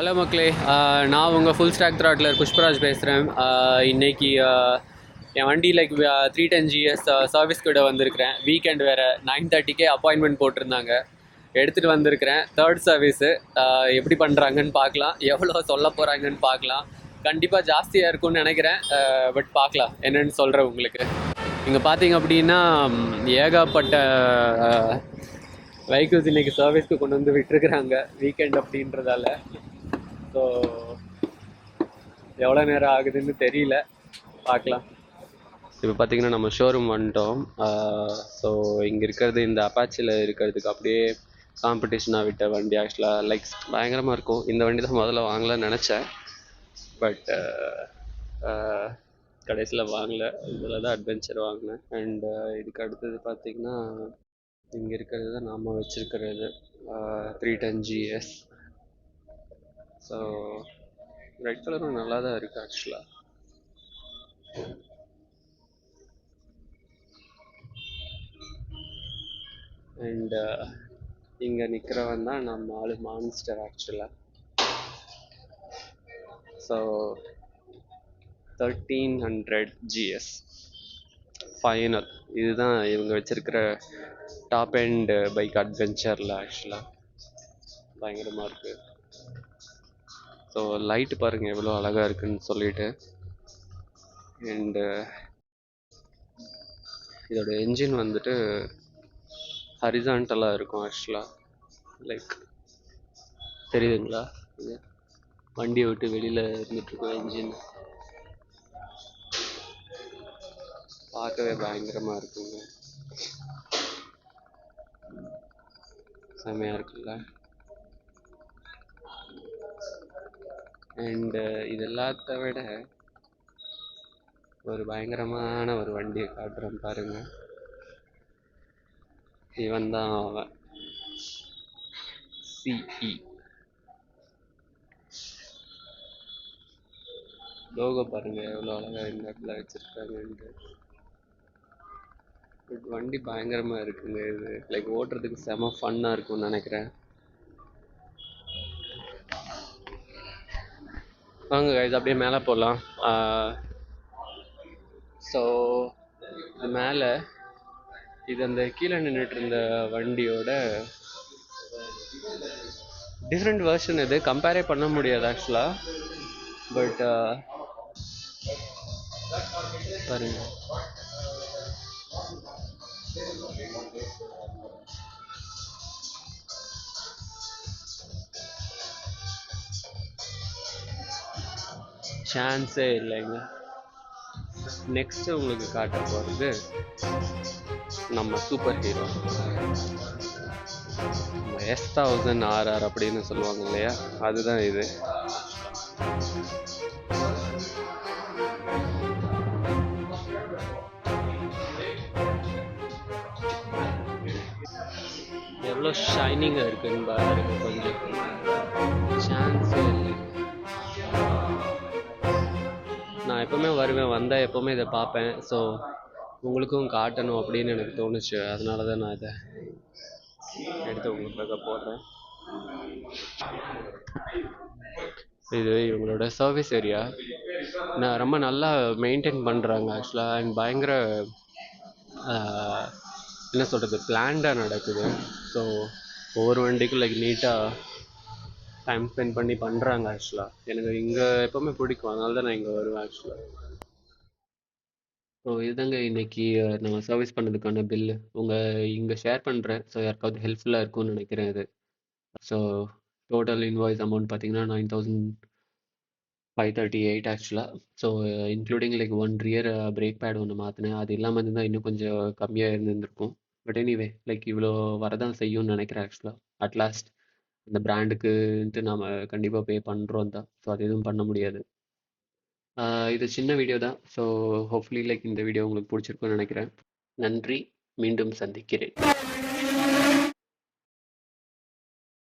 Hello மக்களே, நான் உங்கள் ஃபுல் ஸ்டாக் த்ராட்லர் புஷ்பராஜ் பேசுகிறேன். இன்றைக்கி என் வண்டி லைக் 310 GS சர்வீஸ் கூட வந்திருக்கிறேன். வீக்கெண்ட் வேறு 9:30க்கே அப்பாயின்மெண்ட் போட்டிருந்தாங்க. எடுத்துகிட்டு வந்திருக்கிறேன். Third service. எப்படி பண்ணுறாங்கன்னு பார்க்கலாம், எவ்வளோ சொல்ல போகிறாங்கன்னு பார்க்கலாம். கண்டிப்பாக ஜாஸ்தியாக இருக்கும்னு நினைக்கிறேன். பட் பார்க்கலாம் என்னென்னு சொல்கிறேன் உங்களுக்கு. இங்கே பார்த்தீங்க அப்படின்னா ஏகப்பட்ட வெஹிக்கிள்ஸ் இன்றைக்கி சர்வீஸ்க்கு கொண்டு வந்து விட்டுருக்குறாங்க வீக்கெண்ட் அப்படின்றதால. ஸோ எவ்வளோ நேரம் ஆகுதுன்னு தெரியல, பார்க்கலாம். இப்போ பார்த்தீங்கன்னா நம்ம ஷோரூம் வந்துட்டோம். ஸோ இங்கே இருக்கிறது இந்த அப்பாச்சியில் இருக்கிறதுக்கு அப்படியே காம்படிஷனாக விட்ட வண்டி. ஆக்சுவலாக லைக்ஸ் பயங்கரமாக இருக்கும். இந்த வண்டி தான் முதல்ல வாங்கலாம்னு நினச்சேன், பட் கடைசியில் வாங்கலை. இதில் தான் அட்வென்ச்சர் வாங்கினேன். அண்ட் இதுக்கு அடுத்தது பார்த்திங்கன்னா இங்கே இருக்கிறது தான் நாம் வச்சுருக்கிறது 310 GS. ஸோ ரெட் கலரும் நல்லா தான் இருக்குது ஆக்சுவலாக. அண்ட் இங்கே நிற்கிறவன் தான் நம்ம ஆளு மான்ஸ்டர் ஆக்சுவலாக. So 1300 GS final. இதுதான் இவங்க வச்சுருக்கிற டாப் அண்ட் பைக் அட்வென்ச்சரில். ஆக்சுவலாக பயங்கரமாக இருக்குது. ஸோ லைட்டு பாருங்கள் எவ்வளோ அழகாக இருக்குதுன்னு சொல்லிட்டு. அண்டு இதோட என்ஜின் வந்துட்டு ஹரிசான்டலாக இருக்கும் ஆக்சுவலாக. லைக் தெரியுதுங்களா, இது வண்டியை விட்டு வெளியில் இருந்துகிட்ருக்கோம். என்ஜின் பார்க்கவே பயங்கரமாக இருக்குங்க, செம்மையாக இருக்குல்ல. அண்டு இது எல்லாத்த விட ஒரு பயங்கரமான ஒரு வண்டியை காட்டுறேன் பாருங்கள். இவன் தான் அவன், CE. லோகோ பாருங்கள் எவ்வளோ அழகாக இந்த இடத்துல வச்சுருக்காங்கன்ட்டு. பட் வண்டி பயங்கரமாக இருக்குங்க. இது லைக் ஓட்டுறதுக்கு செம ஃபன்னாக இருக்கும்னு நினைக்கிறேன். வாங்க கைஸ் அப்படியே மேலே போகலாம். ஸோ இது மேலே இது அந்த கீழே நின்றுட்டு இருந்த வண்டியோட டிஃப்ரெண்ட் வெர்ஷன். இது கம்பேரே பண்ண முடியாது ஆக்சுவலாக. பட் பாருங்க, சான்ஸே இல்லைங்க. நெக்ஸ்ட்டு உங்களுக்கு காட்ட போகிறது நம்ம சூப்பர் ஹீரோ S1000 RR அப்படின்னு சொல்லுவாங்க இல்லையா, அதுதான் இது. எவ்வளோ ஷைனிங்காக இருக்குன்னு பாருங்க. கொஞ்சம் சான்ஸே இல்லை. நான் எப்போவுமே வருவேன், வந்தால் எப்போவுமே இதை பார்ப்பேன். ஸோ உங்களுக்கும் காட்டணும் அப்படின்னு எனக்கு தோணுச்சு. அதனால தான் நான் இதை எடுத்து உங்களுக்காக போடுறேன். இது இவங்களோட சர்வீஸ் ஏரியா. நான் ரொம்ப நல்லா மெயின்டைன் பண்ணுறாங்க ஆக்சுவலாக. அண்ட் பயங்கர என்ன சொல்கிறது, பிளான்டாக நடக்குது. ஸோ ஒவ்வொரு வண்டிக்கும் லைக் நீட்டாக டைம் ஸ்பெண்ட் பண்ணி பண்ணுறாங்க ஆக்சுவலாக. எனக்கு இங்கே எப்போவுமே பிடிக்கும், அதனால தான் நான் இங்கே வருவேன் ஆக்சுவலாக. ஸோ இதுதாங்க இன்றைக்கி நம்ம சர்வீஸ் பண்ணதுக்கான பில்லு இங்கே ஷேர் பண்ணுறேன். ஸோ யாருக்காவது ஹெல்ப்ஃபுல்லாக இருக்கும்னு நினைக்கிறேன் இது. ஸோ டோட்டல் இன்வாய்ஸ் அமௌண்ட் பார்த்தீங்கன்னா 9538 ஆக்சுவலாக. So including like 1 rear break bad ஒன்று மாற்றினேன். அது இல்லாமல் இருந்தால் இன்னும் கொஞ்சம் கம்மியாக இருந்திருக்கும். பட் எனிவே லைக் இவ்வளோ வரதான் செய்யும்னு நினைக்கிறேன் ஆக்சுவலாக. அட்லாஸ்ட் அந்த பிராண்டுக்குன்ட்டு நாம் கண்டிப்பாக பே பண்ணுறோம் தான். ஸோ அது எதுவும் பண்ண முடியாது. இது சின்ன வீடியோ தான். ஸோ ஹோப்ஃபுல்லி லைக் இந்த வீடியோ உங்களுக்கு பிடிச்சிருக்குன்னு நினைக்கிறேன். நன்றி, மீண்டும் சந்திக்கிறேன்.